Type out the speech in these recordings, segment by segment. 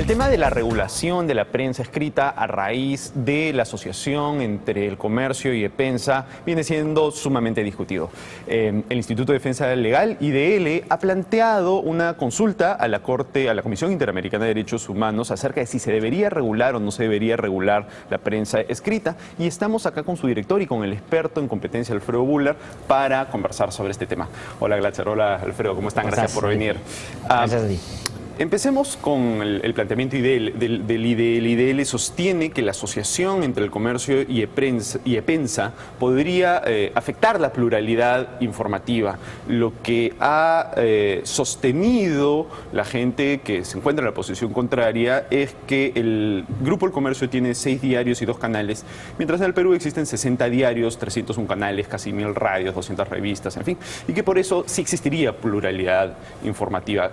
El tema de la regulación de la prensa escrita a raíz de la asociación entre el comercio y EPENSA viene siendo sumamente discutido. El Instituto de Defensa Legal, IDL, ha planteado una consulta a la Comisión Interamericana de Derechos Humanos acerca de si se debería regular o no se debería regular la prensa escrita. Y estamos acá con su director y con el experto en competencia, Alfredo Bular, para conversar sobre este tema. Hola, Glatzer. Hola, Alfredo. ¿Cómo están? Gracias por venir. Gracias a ti. Empecemos con el planteamiento del IDL. IDL sostiene que la asociación entre el comercio y EPENSA podría afectar la pluralidad informativa. Lo que ha sostenido la gente que se encuentra en la posición contraria es que el Grupo El Comercio tiene 6 diarios y 2 canales, mientras en el Perú existen 60 diarios, 301 canales, casi 1000 radios, 200 revistas, en fin, y que por eso sí existiría pluralidad informativa.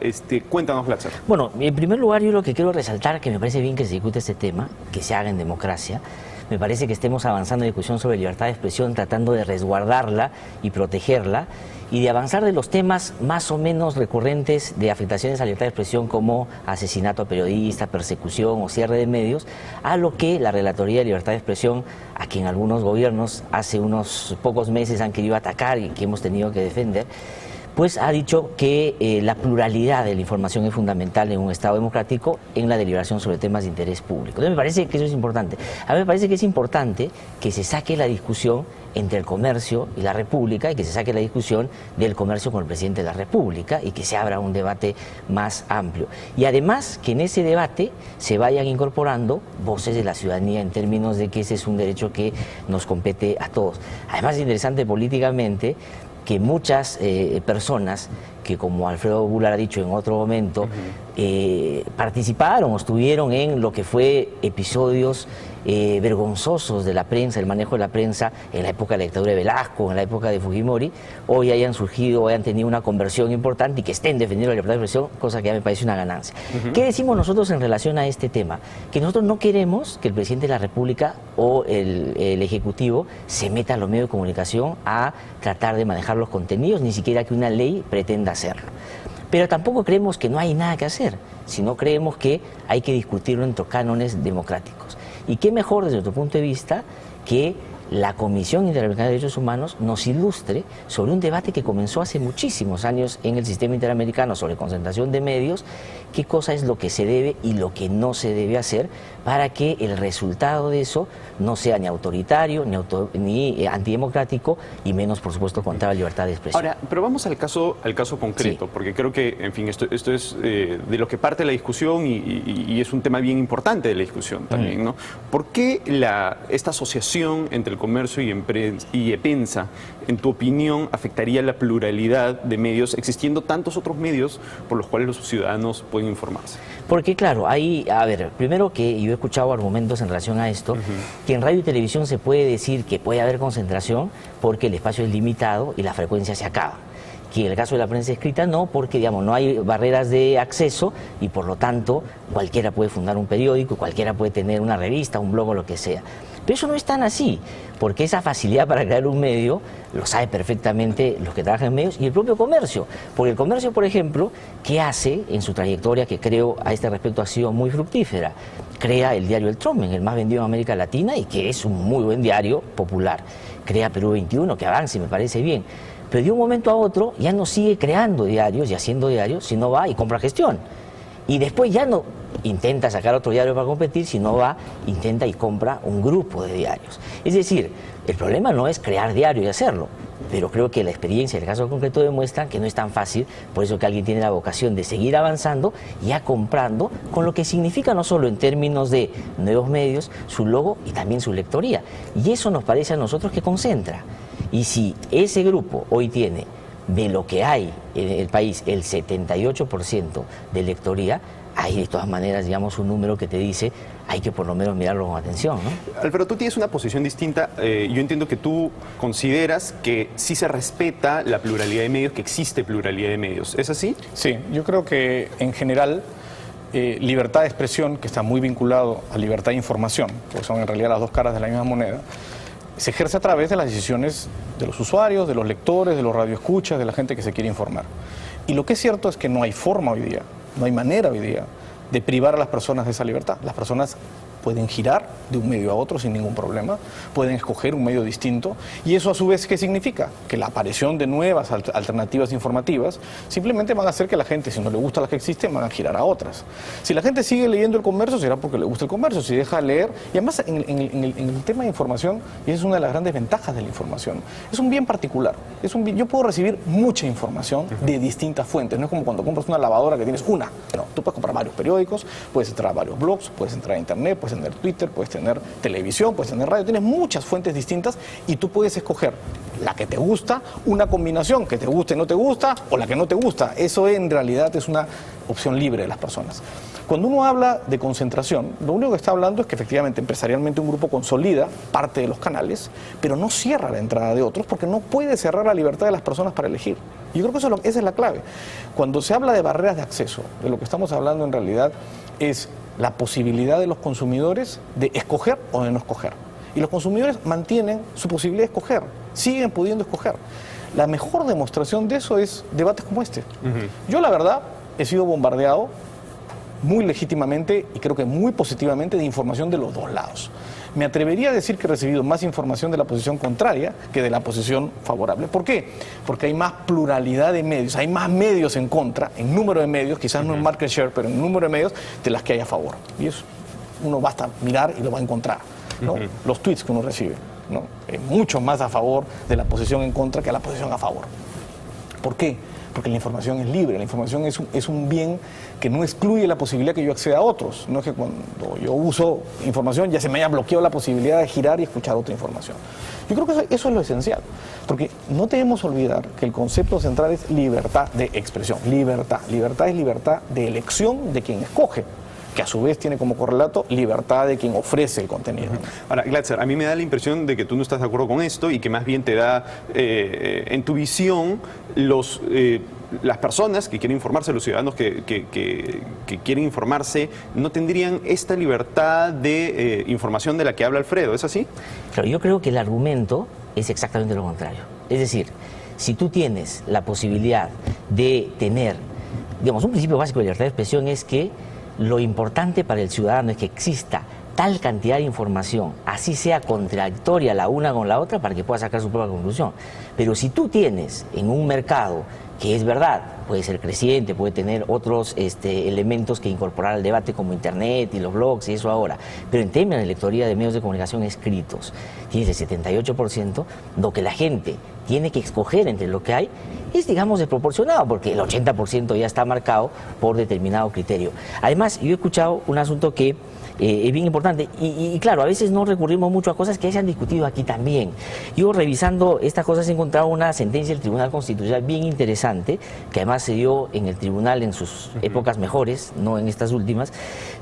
Cuéntanos, Glatzer. Bueno, en primer lugar yo lo que quiero resaltar, que me parece bien que se discute este tema, que se haga en democracia. Me parece que estemos avanzando en discusión sobre libertad de expresión, tratando de resguardarla y protegerla, y de avanzar de los temas más o menos recurrentes de afectaciones a la libertad de expresión, como asesinato a periodistas, persecución o cierre de medios, a lo que la Relatoría de Libertad de Expresión, a quien algunos gobiernos hace unos pocos meses han querido atacar y que hemos tenido que defender, pues ha dicho que la pluralidad de la información es fundamental en un Estado democrático en la deliberación sobre temas de interés público. Entonces me parece que eso es importante. A mí me parece que es importante que se saque la discusión entre el comercio y la República, y que se saque la discusión del comercio con el presidente de la República, y que se abra un debate más amplio. Y además que en ese debate se vayan incorporando voces de la ciudadanía en términos de que ese es un derecho que nos compete a todos. Además es interesante políticamente que muchas personas que, como Alfredo Bular ha dicho en otro momento, participaron o estuvieron en lo que fue episodios vergonzosos de la prensa, el manejo de la prensa en la época de la dictadura de Velasco, en la época de Fujimori, hoy hayan surgido, hayan tenido una conversión importante y que estén defendiendo la libertad de expresión, cosa que ya me parece una ganancia. ¿Qué decimos nosotros en relación a este tema? Que nosotros no queremos que el presidente de la República o el Ejecutivo se meta a los medios de comunicación a tratar de manejar los contenidos, ni siquiera que una ley pretenda hacerlo. Pero tampoco creemos que no hay nada que hacer, sino creemos que hay que discutirlo entre cánones democráticos. Y qué mejor desde nuestro punto de vista que la Comisión Interamericana de Derechos Humanos nos ilustre sobre un debate que comenzó hace muchísimos años en el sistema interamericano sobre concentración de medios, qué cosa es lo que se debe y lo que no se debe hacer para que el resultado de eso no sea ni autoritario, ni antidemocrático, y menos, por supuesto, contra la libertad de expresión. Ahora, pero vamos al caso concreto, sí, porque creo que, en fin, esto es de lo que parte la discusión y es un tema bien importante de la discusión también, ¿no? ¿Por qué esta asociación entre el comercio y EPENSA, en tu opinión, afectaría la pluralidad de medios, existiendo tantos otros medios por los cuales los ciudadanos pueden informarse? Porque claro, hay, a ver, primero que yo he escuchado argumentos en relación a esto, que en radio y televisión se puede decir que puede haber concentración porque el espacio es limitado y la frecuencia se acaba. Que en el caso de la prensa escrita no, porque digamos no hay barreras de acceso y por lo tanto cualquiera puede fundar un periódico, cualquiera puede tener una revista, un blog o lo que sea. Pero eso no es tan así, porque esa facilidad para crear un medio lo sabe perfectamente los que trabajan en medios y el propio comercio. Porque el comercio, por ejemplo, ¿qué hace en su trayectoria, que creo a este respecto ha sido muy fructífera? Crea el diario El Trommen, el más vendido en América Latina y que es un muy buen diario popular. Crea Perú 21, que avanza y me parece bien. Pero de un momento a otro ya no sigue creando diarios y haciendo diarios, sino va y compra Gestión. Y después ya no intenta sacar otro diario para competir, sino va, intenta y compra un grupo de diarios. Es decir, el problema no es crear diario y hacerlo, pero creo que la experiencia, el caso concreto, demuestra que no es tan fácil, por eso que alguien tiene la vocación de seguir avanzando, ya comprando, con lo que significa no solo en términos de nuevos medios, su logo y también su lectoría. Y eso nos parece a nosotros que concentra. Y si ese grupo hoy tiene, de lo que hay en el país, el 78% de lectoría, hay de todas maneras, digamos, un número que te dice hay que por lo menos mirarlo con atención, ¿no? Alfredo, tú tienes una posición distinta. Yo entiendo que tú consideras que sí se respeta la pluralidad de medios, que existe pluralidad de medios. ¿Es así? Sí, yo creo que en general libertad de expresión, que está muy vinculado a libertad de información, porque son en realidad las dos caras de la misma moneda, se ejerce a través de las decisiones de los usuarios, de los lectores, de los radioescuchas, de la gente que se quiere informar. Y lo que es cierto es que no hay forma hoy día, no hay manera hoy día de privar a las personas de esa libertad. Las personas pueden girar de un medio a otro sin ningún problema, pueden escoger un medio distinto, y eso a su vez, ¿qué significa? Que la aparición de nuevas alternativas informativas simplemente van a hacer que la gente, si no le gusta las que existen, van a girar a otras. Si la gente sigue leyendo El Comercio, será porque le gusta El Comercio. Si deja de leer, y además en el tema de información, y esa es una de las grandes ventajas de la información, es un bien particular. Yo puedo recibir mucha información de distintas fuentes, no es como cuando compras una lavadora que tienes una. No, tú puedes comprar varios periódicos, puedes entrar a varios blogs, puedes entrar a internet, puedes tener Twitter, puedes tener televisión, puedes tener radio, tienes muchas fuentes distintas y tú puedes escoger la que te gusta, una combinación que te guste y no te gusta, o la que no te gusta. Eso en realidad es una opción libre de las personas. Cuando uno habla de concentración, lo único que está hablando es que efectivamente empresarialmente un grupo consolida parte de los canales, pero no cierra la entrada de otros porque no puede cerrar la libertad de las personas para elegir. Yo creo que esa es la clave. Cuando se habla de barreras de acceso, de lo que estamos hablando en realidad es la posibilidad de los consumidores de escoger o de no escoger. Y los consumidores mantienen su posibilidad de escoger, siguen pudiendo escoger. La mejor demostración de eso es debates como este. Yo, la verdad, he sido bombardeado muy legítimamente y creo que muy positivamente de información de los dos lados. Me atrevería a decir que he recibido más información de la posición contraria que de la posición favorable. ¿Por qué? Porque hay más pluralidad de medios, hay más medios en contra, en número de medios, quizás no en market share, pero en número de medios, de las que hay a favor. Y eso uno basta mirar y lo va a encontrar, ¿no? Los tweets que uno recibe, ¿no? Mucho más a favor de la posición en contra que la posición a favor. ¿Por qué? Porque la información es libre, la información es un bien que no excluye la posibilidad que yo acceda a otros. No es que cuando yo uso información ya se me haya bloqueado la posibilidad de girar y escuchar otra información. Yo creo que eso es lo esencial, porque no debemos olvidar que el concepto central es libertad de expresión. Libertad es libertad de elección de quien escoge, que a su vez tiene como correlato libertad de quien ofrece el contenido. Ahora, Glatzer, a mí me da la impresión de que tú no estás de acuerdo con esto y que más bien te da, en tu visión, las personas que quieren informarse, los ciudadanos que quieren informarse, no tendrían esta libertad de información de la que habla Alfredo, ¿es así? Claro, yo creo que el argumento es exactamente lo contrario. Es decir, si tú tienes la posibilidad de tener, digamos, un principio básico de libertad de expresión es que lo importante para el ciudadano es que exista tal cantidad de información, así sea contradictoria la una con la otra, para que pueda sacar su propia conclusión. Pero si tú tienes en un mercado que es verdad, puede ser creciente, puede tener otros elementos que incorporar al debate como internet y los blogs y eso ahora, pero en términos de lectoría de medios de comunicación escritos, tienes el 78%, lo que la gente tiene que escoger entre lo que hay es, digamos, desproporcionado, porque el 80% ya está marcado por determinado criterio. Además, yo he escuchado un asunto que es bien importante y claro, a veces no recurrimos mucho a cosas que se han discutido aquí también. Yo, revisando estas cosas, he encontrado una sentencia del Tribunal Constitucional bien interesante, que además se dio en el tribunal en sus épocas mejores, no en estas últimas,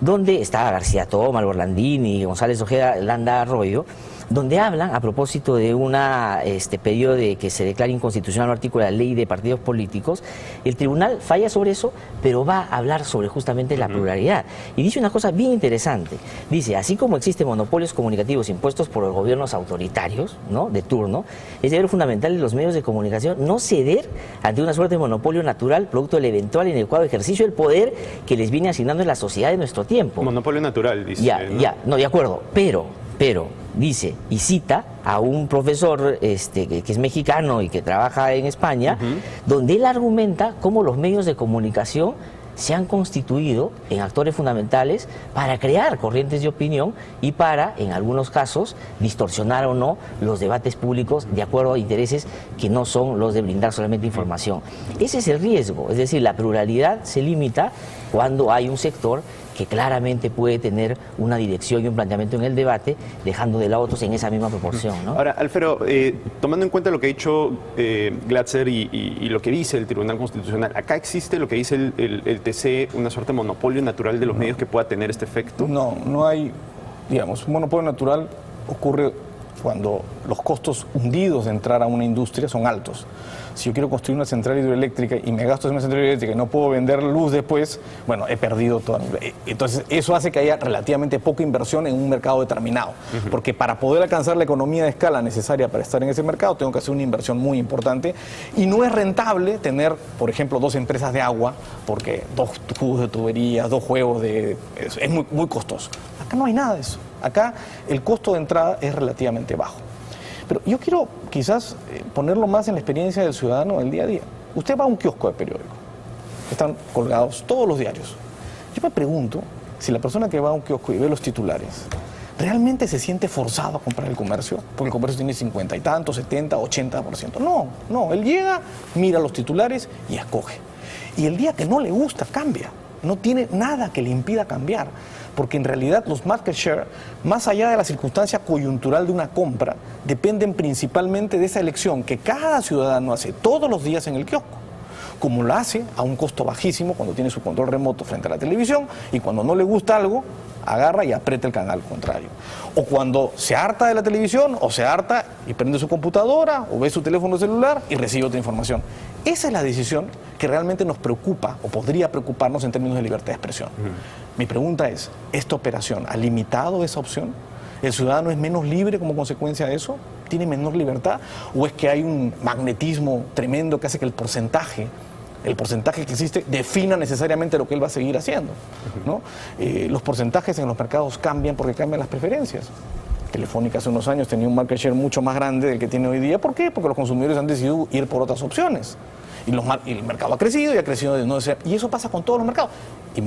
donde está García Toma, Orlandini, González Ojeda, Landa Arroyo, donde hablan, a propósito de una pedido de que se declare inconstitucional un artículo de la ley de partidos políticos. El tribunal falla sobre eso, pero va a hablar sobre justamente la pluralidad. Y dice una cosa bien interesante. Dice, así como existen monopolios comunicativos impuestos por los gobiernos autoritarios, ¿no?, de turno, es deber fundamental de los medios de comunicación no ceder ante una suerte de monopolio natural, producto del eventual e inadecuado ejercicio del poder que les viene asignando en la sociedad de nuestro tiempo. Monopolio natural, dice. No, de acuerdo, pero dice, y cita a un profesor que es mexicano y que trabaja en España, donde él argumenta cómo los medios de comunicación se han constituido en actores fundamentales para crear corrientes de opinión y para, en algunos casos, distorsionar o no los debates públicos de acuerdo a intereses que no son los de brindar solamente información. Ese es el riesgo, es decir, la pluralidad se limita cuando hay un sector que claramente puede tener una dirección y un planteamiento en el debate, dejando de lado otros en esa misma proporción, ¿no? Ahora, Alfredo, tomando en cuenta lo que ha dicho Glatzer y lo que dice el Tribunal Constitucional, ¿acá existe lo que dice el TC, una suerte de monopolio natural de los medios que pueda tener este efecto? No hay, digamos, un monopolio natural ocurre cuando los costos hundidos de entrar a una industria son altos. Si yo quiero construir una central hidroeléctrica y me gasto en una central hidroeléctrica y no puedo vender luz después, bueno, he perdido toda mi... Entonces, eso hace que haya relativamente poca inversión en un mercado determinado. Porque para poder alcanzar la economía de escala necesaria para estar en ese mercado, tengo que hacer una inversión muy importante. Y no es rentable tener, por ejemplo, 2 empresas de agua, porque 2 tubos de tuberías, 2 juegos de... Es muy, muy costoso. Acá no hay nada de eso. Acá el costo de entrada es relativamente bajo. Pero yo quiero quizás ponerlo más en la experiencia del ciudadano del día a día. Usted va a un kiosco de periódico, están colgados todos los diarios. Yo me pregunto si la persona que va a un kiosco y ve los titulares, ¿realmente se siente forzado a comprar el comercio? Porque el comercio tiene 50 y tanto, 70, 80%. No, él llega, mira los titulares y escoge. Y el día que no le gusta, cambia. No tiene nada que le impida cambiar. Porque en realidad los market share, más allá de la circunstancia coyuntural de una compra, dependen principalmente de esa elección que cada ciudadano hace todos los días en el kiosco, como lo hace a un costo bajísimo cuando tiene su control remoto frente a la televisión y cuando no le gusta algo, agarra y aprieta el canal contrario. O cuando se harta de la televisión, o se harta y prende su computadora, o ve su teléfono celular y recibe otra información. Esa es la decisión que realmente nos preocupa, o podría preocuparnos en términos de libertad de expresión. Mi pregunta es, ¿esta operación ha limitado esa opción? ¿El ciudadano es menos libre como consecuencia de eso? ¿Tiene menor libertad? ¿O es que hay un magnetismo tremendo que hace que el porcentaje que existe defina necesariamente lo que él va a seguir haciendo, ¿no? Los porcentajes en los mercados cambian porque cambian las preferencias. Telefónica hace unos años tenía un market share mucho más grande del que tiene hoy día. ¿Por qué? Porque los consumidores han decidido ir por otras opciones. Y el mercado ha crecido y ha crecido de no ser. Y eso pasa con todos los mercados. Y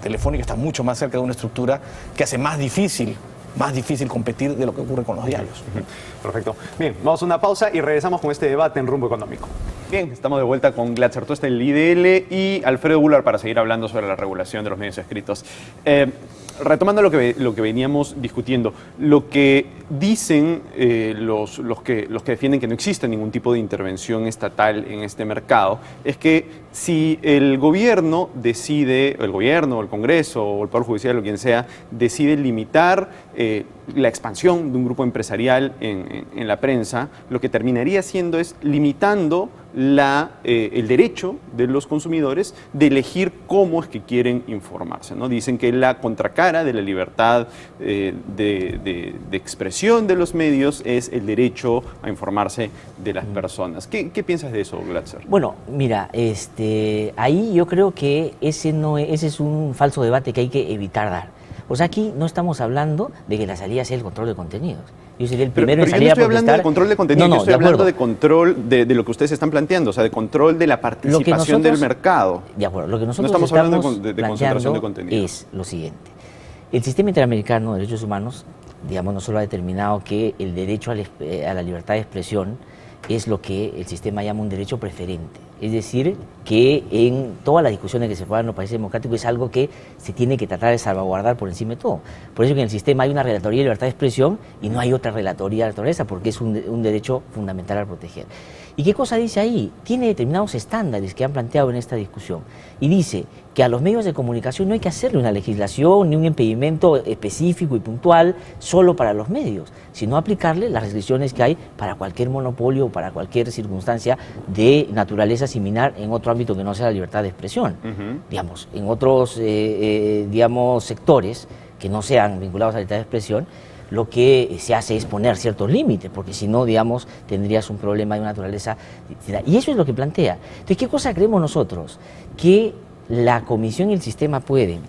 Telefónica está mucho más cerca de una estructura que hace más difícil competir de lo que ocurre con los diarios. Perfecto. Bien, vamos a una pausa y regresamos con este debate en Rumbo Económico. Bien, estamos de vuelta con Glatzer Tuesta del IDL y Alfredo Goulart para seguir hablando sobre la regulación de los medios escritos. Retomando lo que veníamos discutiendo, lo que dicen los que defienden que no existe ningún tipo de intervención estatal en este mercado es que si el gobierno decide, el gobierno, el Congreso o el Poder Judicial o quien sea, decide limitar la expansión de un grupo empresarial en la prensa, lo que terminaría haciendo es limitando el derecho de los consumidores de elegir cómo es que quieren informarse, ¿no? Dicen que la contracara de la libertad de expresión de los medios es el derecho a informarse de las personas. ¿Qué piensas de eso, Glatzer? Bueno, mira, ahí yo creo que ese es un falso debate que hay que evitar dar. O sea, aquí no estamos hablando de que la salida sea el control de contenidos. Yo sería el primero en salir a protestar. Pero yo no estoy hablando de control de contenidos, yo estoy hablando de control de lo que ustedes están planteando, o sea, de control de la participación del mercado. De acuerdo, lo que nosotros no estamos hablando de planteando concentración de contenidos. Es lo siguiente. El sistema interamericano de derechos humanos, digamos, no solo ha determinado que el derecho a la libertad de expresión es lo que el sistema llama un derecho preferente. Es decir, que en todas las discusiones que se puedan en los países democráticos es algo que se tiene que tratar de salvaguardar por encima de todo. Por eso que en el sistema hay una relatoría de libertad de expresión y no hay otra relatoría de naturaleza, porque es un derecho fundamental a proteger. ¿Y qué cosa dice ahí? Tiene determinados estándares que han planteado en esta discusión. Y dice que a los medios de comunicación no hay que hacerle una legislación ni un impedimento específico y puntual solo para los medios, sino aplicarle las restricciones que hay para cualquier monopolio o para cualquier circunstancia de naturaleza similar en otro ámbito que no sea la libertad de expresión. Digamos, en otros sectores que no sean vinculados a la libertad de expresión, lo que se hace es poner ciertos límites, porque si no, digamos, tendrías un problema de una naturaleza distinta. Y eso es lo que plantea. Entonces, ¿qué cosa creemos nosotros? Que la Comisión y el sistema pueden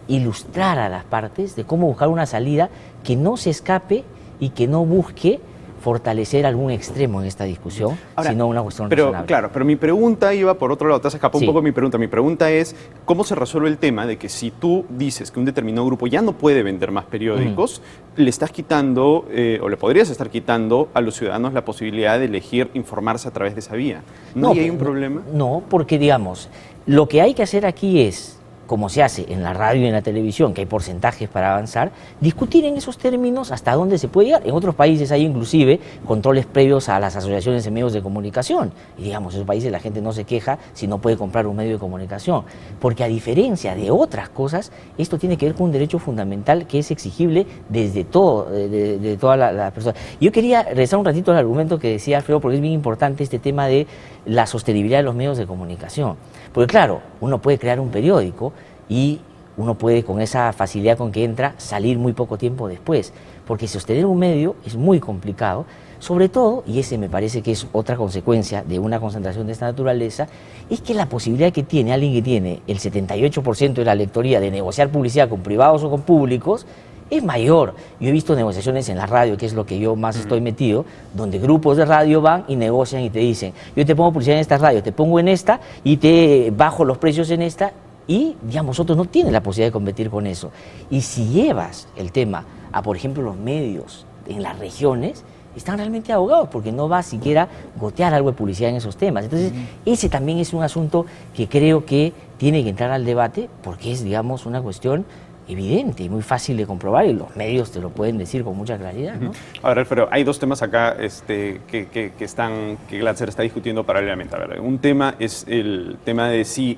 ilustrar a las partes de cómo buscar una salida que no se escape y que no busque fortalecer algún extremo en esta discusión, ahora, sino una cuestión razonable. Claro, pero mi pregunta iba por otro lado, te has escapado un poco de mi pregunta. Mi pregunta es, ¿cómo se resuelve el tema de que si tú dices que un determinado grupo ya no puede vender más periódicos, le estás quitando, o le podrías estar quitando a los ciudadanos la posibilidad de elegir informarse a través de esa vía? ¿No hay un problema? No, porque digamos, lo que hay que hacer aquí es como se hace en la radio y en la televisión, que hay porcentajes para avanzar, discutir en esos términos hasta dónde se puede llegar. En otros países hay inclusive controles previos a las asociaciones de medios de comunicación. Y digamos, en esos países la gente no se queja si no puede comprar un medio de comunicación. Porque a diferencia de otras cosas, esto tiene que ver con un derecho fundamental que es exigible desde todo, de toda la persona. Yo quería regresar un ratito al argumento que decía Alfredo, porque es bien importante este tema de la sostenibilidad de los medios de comunicación. Porque claro, uno puede crear un periódico y uno puede, con esa facilidad con que entra, salir muy poco tiempo después. Porque sostener un medio es muy complicado, sobre todo, y ese me parece que es otra consecuencia de una concentración de esta naturaleza, es que la posibilidad que tiene alguien que tiene el 78% de la lectoría de negociar publicidad con privados o con públicos, es mayor. Yo he visto negociaciones en la radio, que es lo que yo más estoy metido, donde grupos de radio van y negocian y te dicen, yo te pongo publicidad en esta radio, te pongo en esta y te bajo los precios en esta, y digamos, otros no tienen la posibilidad de competir con eso. Y si llevas el tema a, por ejemplo, los medios en las regiones, están realmente ahogados porque no va siquiera gotear algo de publicidad en esos temas. Entonces, ese también es un asunto que creo que tiene que entrar al debate porque es, digamos, una cuestión evidente y muy fácil de comprobar, y los medios te lo pueden decir con mucha claridad, ¿no? A ver, Alfredo, hay dos temas acá que Glatzer está discutiendo paralelamente. A ver, un tema es el tema de si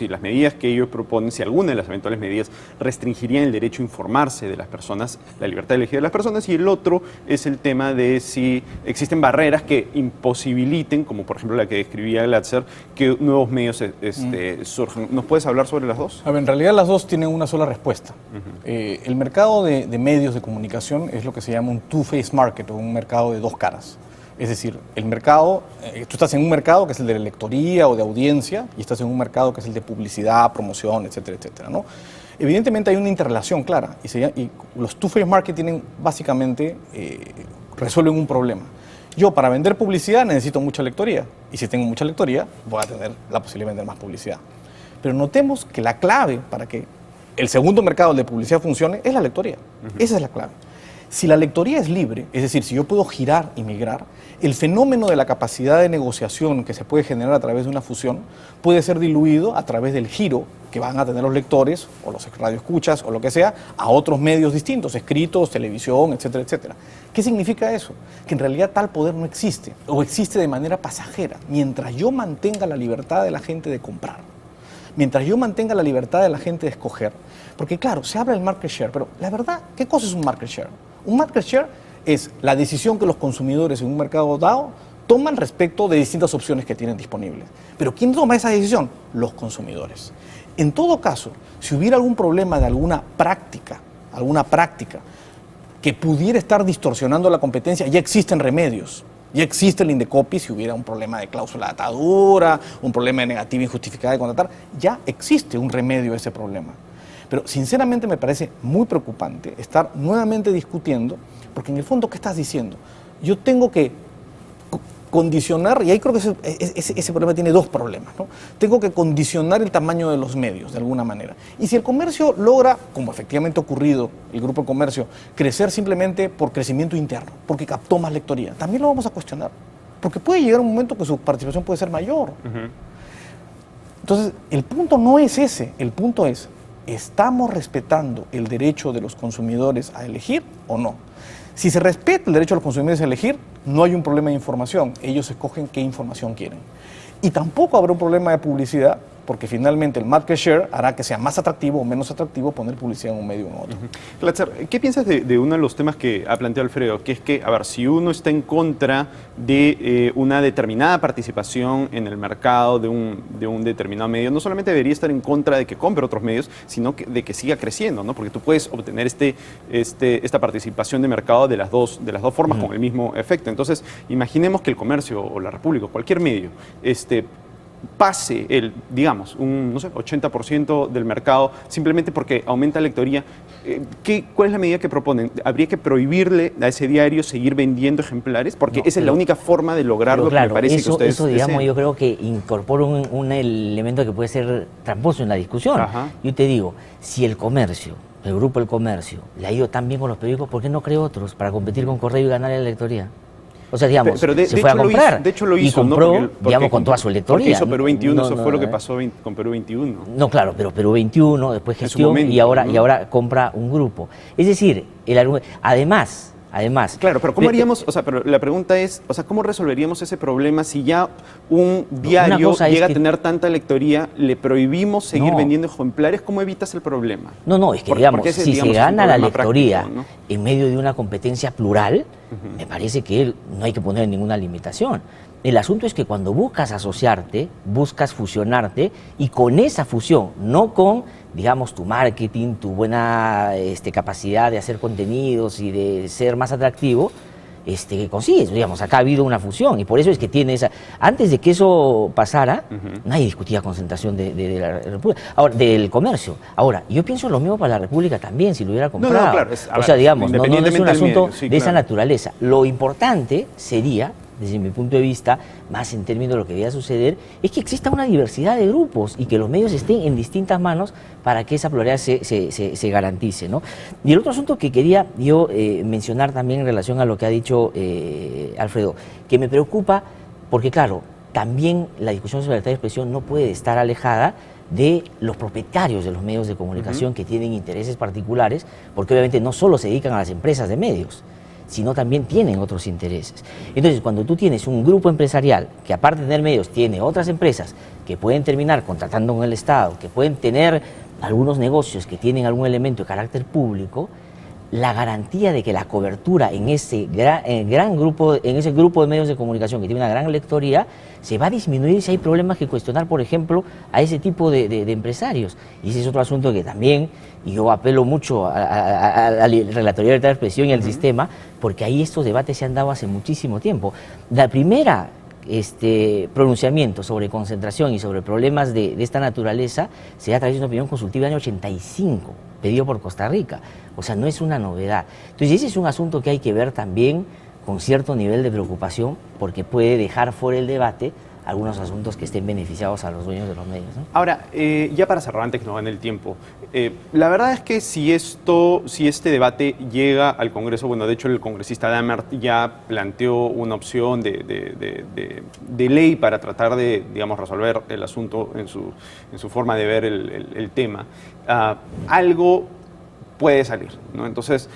las medidas que ellos proponen, si alguna de las eventuales medidas restringirían el derecho a informarse de las personas, la libertad de elegir de las personas, y el otro es el tema de si existen barreras que imposibiliten, como por ejemplo la que describía Glatzer, que nuevos medios surjan. ¿Nos puedes hablar sobre las dos? A ver, en realidad las dos tienen una sola respuesta. El mercado de medios de comunicación es lo que se llama un two-face market, o un mercado de dos caras. Es decir, el mercado, tú estás en un mercado que es el de lectoría o de audiencia, y estás en un mercado que es el de publicidad, promoción, etcétera, etcétera, ¿no? Evidentemente hay una interrelación clara, y los two-face market tienen básicamente, resuelven un problema. Yo, para vender publicidad, necesito mucha lectoría, y si tengo mucha lectoría, voy a tener la posibilidad de vender más publicidad. Pero notemos que la clave para que el segundo mercado de publicidad funcione es la lectoría. Esa es la clave. Si la lectoría es libre, es decir, si yo puedo girar y migrar, el fenómeno de la capacidad de negociación que se puede generar a través de una fusión puede ser diluido a través del giro que van a tener los lectores o los radioescuchas o lo que sea a otros medios distintos, escritos, televisión, etcétera, etcétera. ¿Qué significa eso? Que en realidad tal poder no existe, o existe de manera pasajera, mientras yo mantenga la libertad de la gente de comprar. Mientras yo mantenga la libertad de la gente de escoger, porque claro, se habla del market share, pero la verdad, ¿qué cosa es un market share? Un market share es la decisión que los consumidores en un mercado dado toman respecto de distintas opciones que tienen disponibles. Pero ¿quién toma esa decisión? Los consumidores. En todo caso, si hubiera algún problema de alguna práctica que pudiera estar distorsionando la competencia, ya existen remedios. Ya existe el Indecopy si hubiera un problema de cláusula de atadura, un problema de negativa injustificada de contratar, ya existe un remedio a ese problema. Pero sinceramente me parece muy preocupante estar nuevamente discutiendo, porque en el fondo, ¿qué estás diciendo? Yo tengo que condicionar, y ahí creo que ese problema tiene dos problemas, ¿no? Tengo que condicionar el tamaño de los medios, de alguna manera. Y si el comercio logra, como efectivamente ha ocurrido, el grupo de comercio, crecer simplemente por crecimiento interno, porque captó más lectoría, también lo vamos a cuestionar. Porque puede llegar un momento que su participación puede ser mayor. Entonces, el punto no es ese, el punto es, ¿estamos respetando el derecho de los consumidores a elegir o no? Si se respeta el derecho de los consumidores a elegir, no hay un problema de información. Ellos escogen qué información quieren. Y tampoco habrá un problema de publicidad, porque finalmente el market share hará que sea más atractivo o menos atractivo poner publicidad en un medio o en otro. Glatzer, ¿qué piensas de uno de los temas que ha planteado Alfredo? Que es que, a ver, si uno está en contra de una determinada participación en el mercado de un determinado medio, no solamente debería estar en contra de que compre otros medios, sino de que siga creciendo, ¿no? Porque tú puedes obtener esta participación de mercado de las dos formas con el mismo efecto. Entonces, imaginemos que el comercio o la República o cualquier medio pase digamos, un 80% del mercado simplemente porque aumenta la lectoría. ¿Cuál es la medida que proponen? ¿Habría que prohibirle a ese diario seguir vendiendo ejemplares? Porque esa es la única forma de lograrlo, claro, que me parece que ustedes digamos, desean. yo creo que incorpora un elemento que puede ser tramposo en la discusión. Yo te digo, si el comercio, el grupo del comercio, le ha ido tan bien con los periódicos, ¿por qué no crea otros para competir con Correo y ganar la lectoría? O sea, digamos, Pero se fue a comprar. De hecho lo hizo, y compró, ¿no? digamos, con toda su electoría. Porque hizo Perú 21, No, eso no, fue lo que pasó con Perú 21. No, claro, pero Perú 21, después En su gestión, momento, y ¿no? ahora compra un grupo. Es decir, el argumento. Además. Claro, pero ¿cómo haríamos? O sea, pero la pregunta es, o sea, ¿cómo resolveríamos ese problema si ya un diario llega a tener tanta lectoría, le prohibimos seguir vendiendo ejemplares? ¿Cómo evitas el problema? No, es que digamos, ese, si se gana la lectoría práctico, ¿no? en medio de una competencia plural, me parece que no hay que poner ninguna limitación. El asunto es que cuando buscas asociarte, buscas fusionarte, y con esa fusión, no con, digamos, tu marketing, tu buena capacidad de hacer contenidos y de ser más atractivo, que consigues. Digamos, acá ha habido una fusión y por eso es que tiene esa... Antes de que eso pasara, nadie discutía concentración de la República, ahora, del comercio. Ahora, yo pienso lo mismo para la República también, si lo hubiera comprado. No, claro, o sea, digamos, no es un asunto medio, sí, de esa naturaleza. Lo importante sería, desde mi punto de vista, más en términos de lo que debía suceder, es que exista una diversidad de grupos y que los medios estén en distintas manos para que esa pluralidad se garantice, ¿no? Y el otro asunto que quería yo mencionar también en relación a lo que ha dicho Alfredo, que me preocupa, porque claro, también la discusión sobre la libertad de expresión no puede estar alejada de los propietarios de los medios de comunicación que tienen intereses particulares, porque obviamente no solo se dedican a las empresas de medios, sino también tienen otros intereses. Entonces, cuando tú tienes un grupo empresarial que aparte de tener medios, tiene otras empresas que pueden terminar contratando con el Estado, que pueden tener algunos negocios que tienen algún elemento de carácter público, la garantía de que la cobertura en ese gran grupo, en ese grupo de medios de comunicación que tiene una gran lectoría, se va a disminuir si hay problemas que cuestionar, por ejemplo, a ese tipo de empresarios. Y ese es otro asunto que también, y yo apelo mucho a la Relatoría de Libertad de Expresión y al sistema, porque ahí estos debates se han dado hace muchísimo tiempo. La primera pronunciamiento sobre concentración y sobre problemas de esta naturaleza se da a través de una opinión consultiva en el año 85, pedido por Costa Rica. O sea, no es una novedad. Entonces, ese es un asunto que hay que ver también con cierto nivel de preocupación, porque puede dejar fuera el debate algunos asuntos que estén beneficiados a los dueños de los medios, ¿no? Ahora, ya para cerrar, antes que nos gane el tiempo, la verdad es que si este debate llega al Congreso, bueno, de hecho el congresista Damert ya planteó una opción de ley para tratar de, digamos, resolver el asunto en su forma de ver el tema, algo puede salir, ¿no? Entonces,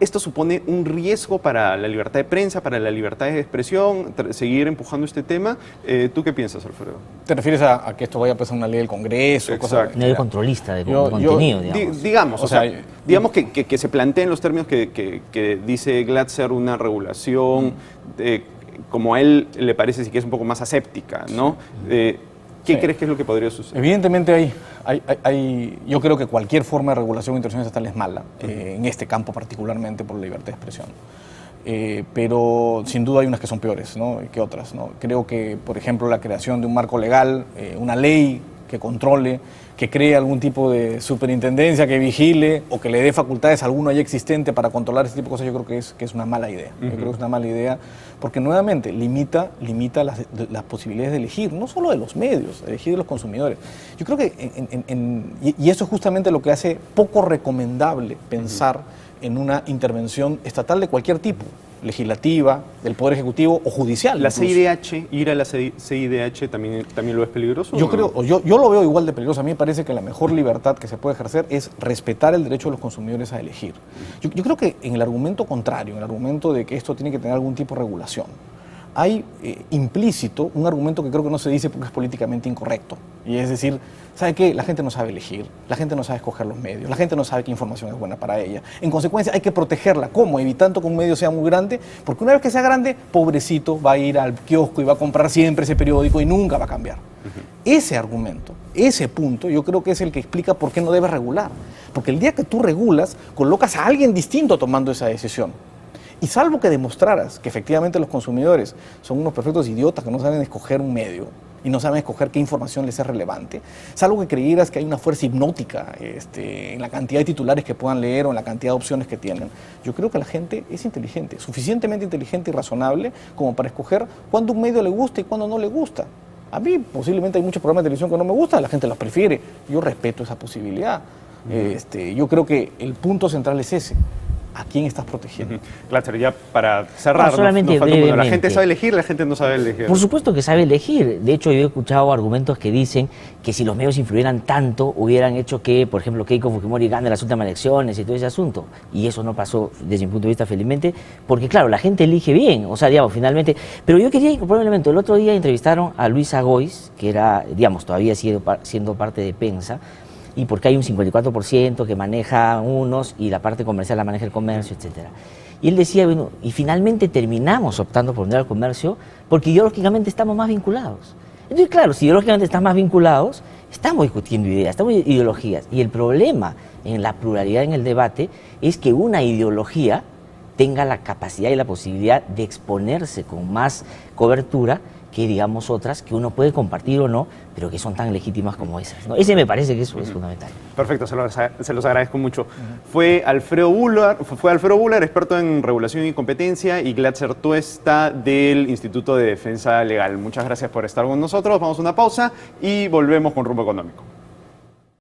esto supone un riesgo para la libertad de prensa, para la libertad de expresión, seguir empujando este tema. ¿Tú qué piensas, Alfredo? ¿Te refieres a que esto vaya a pasar una ley del Congreso? No hay controlista de contenido, digamos. Digamos que se planteen los términos que dice Glatzer, una regulación, como a él le parece, sí que es un poco más aséptica, ¿no? ¿Qué crees que es lo que podría suceder? Evidentemente yo creo que cualquier forma de regulación de intervención estatal es mala, en este campo particularmente por la libertad de expresión. Pero sin duda hay unas que son peores, ¿no?, que otras, ¿no? Creo que, por ejemplo, la creación de un marco legal, una ley que controle, que cree algún tipo de superintendencia que vigile o que le dé facultades a alguno ya existente para controlar ese tipo de cosas, yo creo que es una mala idea. Yo creo que es una mala idea porque nuevamente limita las posibilidades de elegir, no solo de los medios, de elegir de los consumidores. Yo creo que, y eso es justamente lo que hace poco recomendable pensar en una intervención estatal de cualquier tipo, legislativa, del Poder Ejecutivo o judicial. ¿La CIDH, ir a la CIDH también lo es peligroso? Yo lo veo igual de peligroso. A mí me parece que la mejor libertad que se puede ejercer es respetar el derecho de los consumidores a elegir. Yo creo que en el argumento contrario, en el argumento de que esto tiene que tener algún tipo de regulación, hay implícito un argumento que creo que no se dice porque es políticamente incorrecto. Y es decir, ¿sabe qué? La gente no sabe elegir, la gente no sabe escoger los medios, la gente no sabe qué información es buena para ella. En consecuencia, hay que protegerla. ¿Cómo? Evitando que un medio sea muy grande, porque una vez que sea grande, pobrecito, va a ir al kiosco y va a comprar siempre ese periódico y nunca va a cambiar. Ese argumento, ese punto, yo creo que es el que explica por qué no debes regular. Porque el día que tú regulas, colocas a alguien distinto tomando esa decisión. Y salvo que demostraras que efectivamente los consumidores son unos perfectos idiotas que no saben escoger un medio y no saben escoger qué información les es relevante, salvo que creyeras que hay una fuerza hipnótica en la cantidad de titulares que puedan leer o en la cantidad de opciones que tienen, yo creo que la gente es inteligente, suficientemente inteligente y razonable como para escoger cuándo un medio le gusta y cuándo no le gusta. A mí posiblemente hay muchos programas de televisión que no me gustan, la gente los prefiere, yo respeto esa posibilidad. Yo creo que el punto central es ese. ¿A quién estás protegiendo? Glatzer, ya para cerrar, No, solamente nos falta un poco. La brevemente. gente sabe elegir, la gente no sabe elegir. Por supuesto que sabe elegir. De hecho, yo he escuchado argumentos que dicen que si los medios influyeran tanto, hubieran hecho que, por ejemplo, Keiko Fujimori gane las últimas elecciones y todo ese asunto. Y eso no pasó desde mi punto de vista, felizmente, porque claro, la gente elige bien, o sea, digamos, finalmente. Pero yo quería incorporar un elemento. El otro día entrevistaron a Luisa Gois, que era, digamos, todavía siendo parte de Pensa, y porque hay un 54% que maneja unos y la parte comercial la maneja el comercio, etcétera. Y él decía, bueno, y finalmente terminamos optando por unir al comercio porque ideológicamente estamos más vinculados. Entonces, claro, si ideológicamente estamos más vinculados, estamos discutiendo ideas, estamos ideologías. Y el problema en la pluralidad en el debate es que una ideología tenga la capacidad y la posibilidad de exponerse con más cobertura que, digamos, otras que uno puede compartir o no, pero que son tan legítimas como esas, ¿no? Ese me parece que eso es fundamental. Perfecto, se los agradezco mucho. Fue Alfredo Bular, experto en regulación y competencia, y Glatzer Tuesta del Instituto de Defensa Legal. Muchas gracias por estar con nosotros. Vamos a una pausa y volvemos con Rumbo Económico.